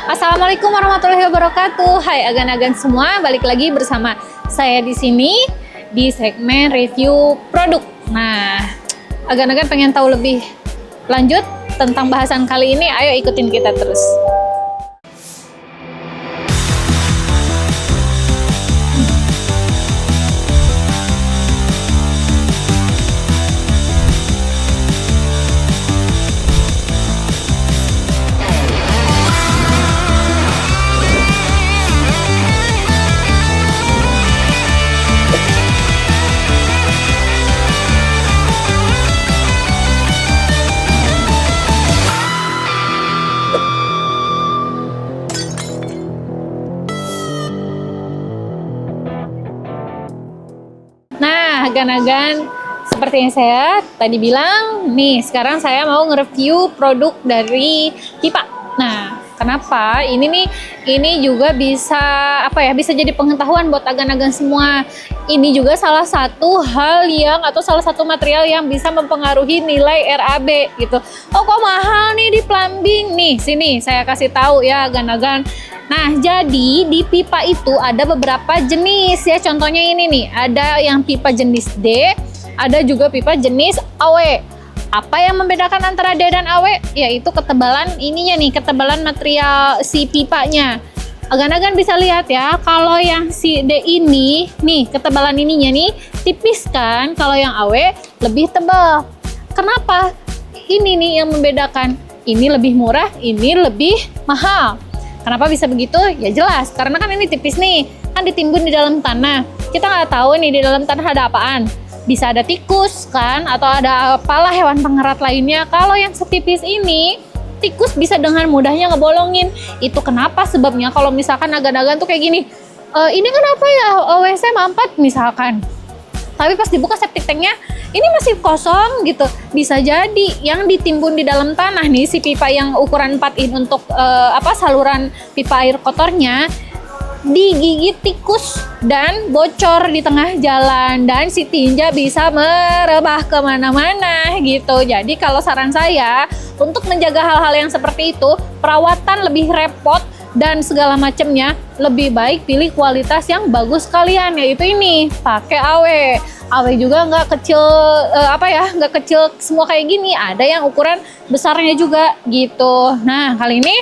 Assalamualaikum warahmatullahi wabarakatuh. Hai agan-agan semua, balik lagi bersama saya di sini di segmen review produk. Nah, agan-agan pengen tahu lebih lanjut tentang bahasan kali ini, ayo ikutin kita terus. Nah, agan-agan seperti yang saya tadi bilang, nih sekarang saya mau nge-review produk dari pipa. Nah, kenapa? Ini juga bisa bisa jadi pengetahuan buat agan-agan semua. Ini juga salah satu hal yang atau salah satu material yang bisa mempengaruhi nilai RAB gitu. Oh, kok mahal nih di plumbing nih? Sini saya kasih tahu ya agan-agan. Nah, jadi di pipa itu ada beberapa jenis ya. Contohnya ini nih, ada yang pipa jenis D, ada juga pipa jenis AW. Apa yang membedakan antara D dan AW? Yaitu ketebalan ininya nih, ketebalan material si pipanya. Agan-agan bisa lihat ya, kalau yang si D ini, nih ketebalan ininya nih tipis kan, kalau yang AW lebih tebal. Kenapa? Ini nih yang membedakan. Ini lebih murah, ini lebih mahal. Kenapa bisa begitu? Ya jelas, karena kan ini tipis nih, kan ditimbun di dalam tanah. Kita nggak tahu nih di dalam tanah ada apaan. Bisa ada tikus kan, atau ada apalah hewan pengerat lainnya. Kalau yang setipis ini, tikus bisa dengan mudahnya ngebolongin. Itu kenapa sebabnya kalau misalkan agan-agan tuh kayak gini, ini kenapa ya WC mampet misalkan. Tapi pas dibuka septic tanknya, ini masih kosong gitu. Bisa jadi yang ditimbun di dalam tanah nih, si pipa yang ukuran 4 in untuk saluran pipa air kotornya, digigit tikus dan bocor di tengah jalan. Dan si tinja bisa merebah kemana-mana gitu. Jadi kalau saran saya, untuk menjaga hal-hal yang seperti itu, perawatan lebih repot dan segala macamnya, lebih baik pilih kualitas yang bagus kalian, yaitu ini pakai AW. AW juga nggak kecil nggak kecil semua kayak gini, ada yang ukuran besarnya juga gitu. Nah, kali ini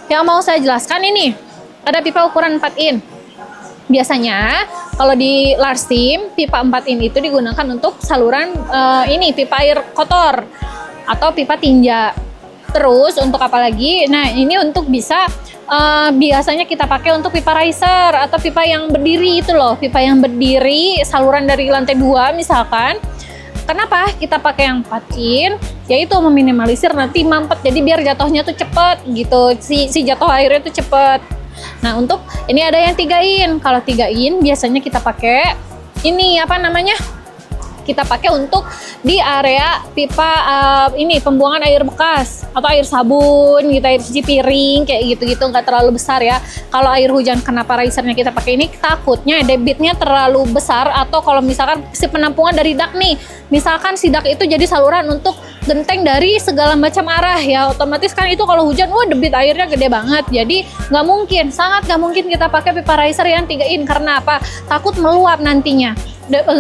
yang mau saya jelaskan ini ada pipa ukuran 4 in. Biasanya kalau di Larsim pipa 4 in itu digunakan untuk saluran pipa air kotor atau pipa tinja. Terus untuk apa lagi? Nah, ini untuk bisa biasanya kita pakai untuk pipa riser atau pipa yang berdiri itu loh, pipa yang berdiri saluran dari lantai 2 misalkan. Kenapa kita pakai yang 4 in? Yaitu meminimalisir nanti mampet, jadi biar jatuhnya tuh cepet gitu, si jatuh airnya tuh cepet. Nah, untuk ini ada yang 3 in. Kalau 3 in biasanya kita pakai ini kita pakai untuk di area pipa pembuangan air bekas atau air sabun gitu, air cuci piring kayak gitu-gitu, nggak terlalu besar ya. Kalau air hujan, kenapa risernya kita pakai ini? Takutnya debitnya terlalu besar, atau kalau misalkan si penampungan dari dak nih, misalkan si dak itu jadi saluran untuk genteng dari segala macam arah ya, otomatis kan itu kalau hujan, debit airnya gede banget. Jadi sangat nggak mungkin kita pakai pipa riser yang 3 in. Karena apa? Takut meluap nantinya,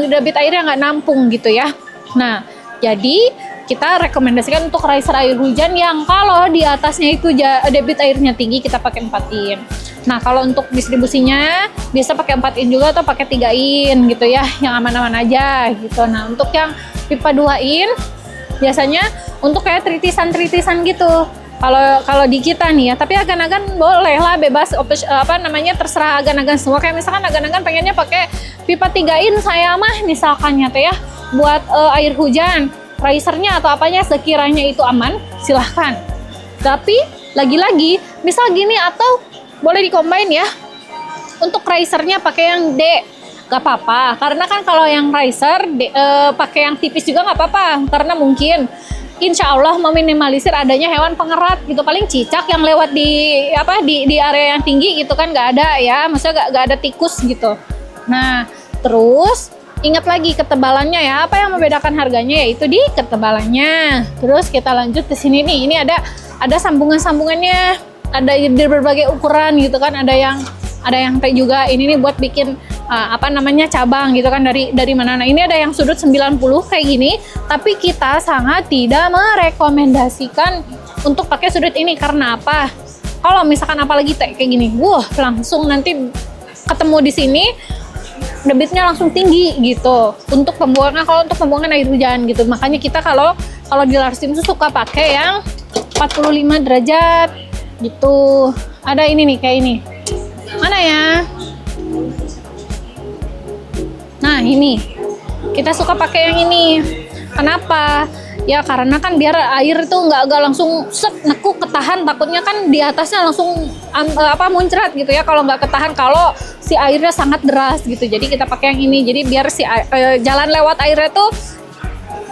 debit airnya nggak nampung gitu ya. Nah, jadi kita rekomendasikan untuk riser air hujan yang kalau di atasnya itu debit airnya tinggi, kita pakai 4 in. Nah, kalau untuk distribusinya bisa pakai 4 in juga atau pakai 3 in gitu ya, yang aman-aman aja gitu. Nah, untuk yang pipa 2 in biasanya untuk kayak tritisan gitu. Kalau di kita nih ya, tapi agan-agan boleh lah, bebas terserah agan-agan semua. Kayak misalkan agan-agan pengennya pakai pipa 3 in saya mah misalkannya tuh ya, buat air hujan, risernya atau apanya sekiranya itu aman, silahkan. Tapi lagi-lagi misal gini, atau boleh dikombin ya, untuk risernya pakai yang D, gak apa-apa. Karena kan kalau yang riser pakai yang tipis juga gak apa-apa, karena mungkin insya Allah meminimalisir adanya hewan pengerat gitu. Paling cicak yang lewat di area yang tinggi gitu kan, nggak ada ya, maksudnya nggak ada tikus gitu. Nah, terus ingat lagi ketebalannya ya. Apa yang membedakan harganya? Yaitu di ketebalannya. Terus kita lanjut ke sini nih. Ini ada sambungan-sambungannya. ada di berbagai ukuran gitu kan, ada yang kayak juga ini nih buat bikin cabang gitu kan dari mana. Nah, ini ada yang sudut 90 kayak gini, tapi kita sangat tidak merekomendasikan untuk pakai sudut ini. Karena apa? Kalau misalkan apalagi kayak gini, langsung nanti ketemu di sini debitnya langsung tinggi gitu untuk pembuangan air hujan gitu. Makanya kita kalau di Larsim tuh suka pakai yang 45 derajat gitu. Ada ini nih kayak ini. Mana ya? Nah, ini. Kita suka pakai yang ini. Kenapa? Ya karena kan biar air itu nggak langsung nekuk ketahan, takutnya kan di atasnya langsung muncrat gitu ya kalau nggak ketahan, kalau si airnya sangat deras gitu. Jadi kita pakai yang ini, jadi biar si jalan lewat airnya tuh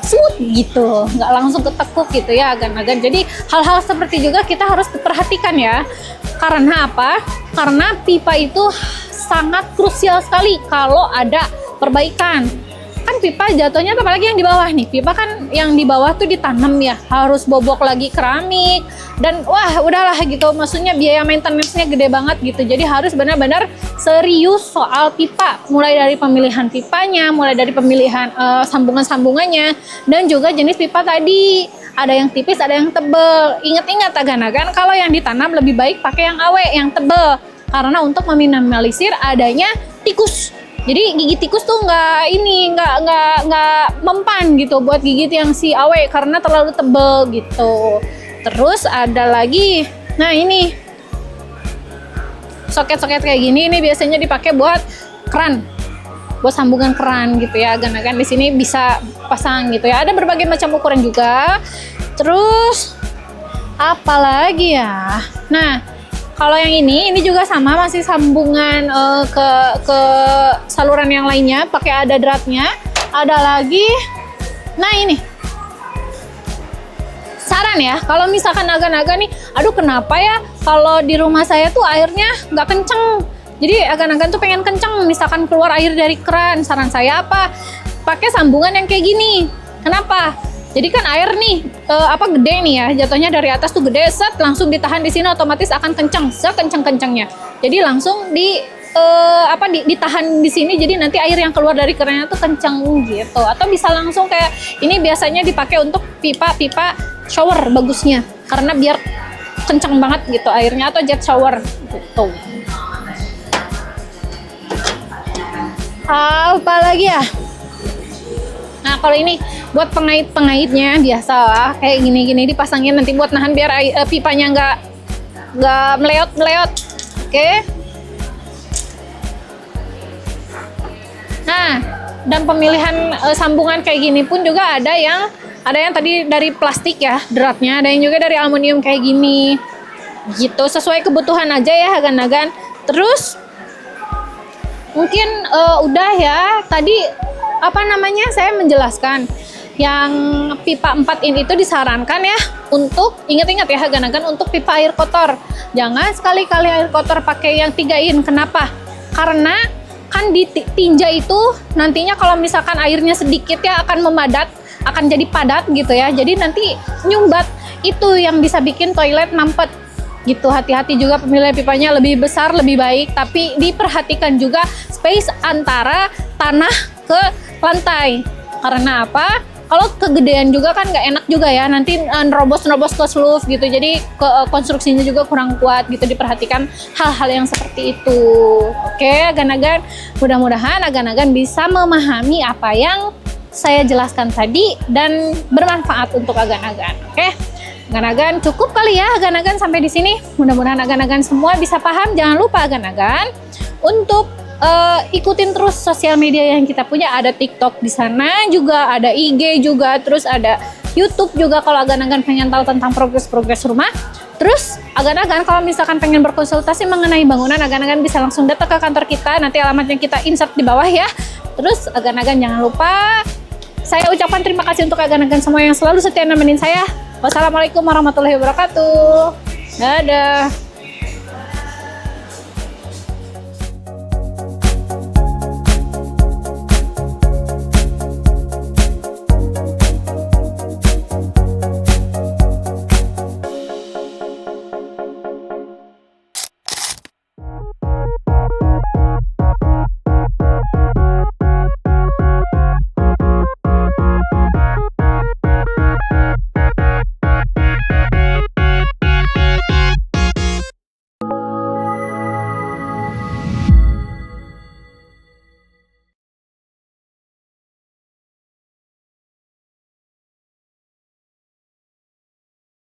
smooth gitu, nggak langsung ketekuk gitu ya agan-agan. Jadi hal-hal seperti juga kita harus perhatikan ya. Karena apa? Karena pipa itu sangat krusial sekali kalau ada perbaikan. Kan pipa jatuhnya apalagi yang di bawah nih, pipa kan yang di bawah tuh ditanam ya, harus bobok lagi keramik dan udahlah gitu, maksudnya biaya maintenance-nya gede banget gitu. Jadi harus benar-benar serius soal pipa, mulai dari pemilihan pipanya, mulai dari pemilihan sambungan-sambungannya, dan juga jenis pipa tadi, ada yang tipis, ada yang tebel. Ingat-ingat agan-agan, kalau yang ditanam lebih baik pakai yang awe, yang tebel, karena untuk meminimalisir adanya tikus. Jadi gigit tikus tuh nggak mempan gitu buat gigit yang si awe karena terlalu tebel gitu. Terus ada lagi, nah ini soket-soket kayak gini, ini biasanya dipakai buat keran, buat sambungan keran gitu ya. Agan-agan di sini bisa pasang gitu ya. Ada berbagai macam ukuran juga. Terus apa lagi ya? Nah, kalau yang ini juga sama, masih sambungan ke saluran yang lainnya, pakai ada dratnya. Ada lagi, nah ini saran ya, kalau misalkan agan-agan nih, aduh kenapa ya kalau di rumah saya tuh airnya nggak kenceng, jadi agan-agan tuh pengen kenceng, misalkan keluar air dari keran. Saran saya apa? Pakai sambungan yang kayak gini. Kenapa? Jadi kan air nih gede nih ya, jatuhnya dari atas tuh gede, langsung ditahan di sini, otomatis akan kencang, sekencang-kencangnya. Jadi langsung ditahan di sini, jadi nanti air yang keluar dari kerannya tuh kencang gitu. Atau bisa langsung kayak ini, biasanya dipakai untuk pipa shower bagusnya, karena biar kencang banget gitu airnya, atau jet shower gitu. Apa lagi ya? Nah, kalau ini buat pengait-pengaitnya biasa lah, kayak gini-gini dipasangin nanti buat nahan biar pipanya nggak meleot-meleot. Oke. Nah, dan pemilihan sambungan kayak gini pun juga ada yang tadi dari plastik ya dratnya, ada yang juga dari aluminium kayak gini. Gitu, sesuai kebutuhan aja ya agan-agan. Terus mungkin udah ya tadi saya menjelaskan yang pipa 4 in itu disarankan ya untuk, ingat-ingat ya agan-agan, untuk pipa air kotor. Jangan sekali-kali air kotor pakai yang 3 in. Kenapa? Karena kan di tinja itu nantinya kalau misalkan airnya sedikit ya akan memadat, akan jadi padat gitu ya. Jadi nanti nyumbat, itu yang bisa bikin toilet mampet gitu. Hati-hati juga pemilihan pipanya, lebih besar lebih baik, tapi diperhatikan juga space antara tanah ke lantai. Karena apa? Kalau kegedean juga kan nggak enak juga ya, nanti nerobos ke seluf gitu, jadi konstruksinya juga kurang kuat gitu. Diperhatikan hal-hal yang seperti itu. Oke agan-agan, mudah-mudahan agan-agan bisa memahami apa yang saya jelaskan tadi dan bermanfaat untuk agan-agan. Oke agan-agan, cukup kali ya agan-agan sampai di sini. Mudah-mudahan agan-agan semua bisa paham. Jangan lupa agan-agan untuk ikutin terus sosial media yang kita punya. Ada TikTok di sana juga, ada IG juga, terus ada YouTube juga kalau agan-agan pengen tahu tentang progres rumah. Terus agan-agan kalau misalkan pengen berkonsultasi mengenai bangunan, agan-agan bisa langsung datang ke kantor kita, nanti alamatnya kita insert di bawah ya. Terus agan-agan jangan lupa, saya ucapkan terima kasih untuk agan-agan semua yang selalu setia nemenin saya. Wassalamualaikum warahmatullahi wabarakatuh. Dadah.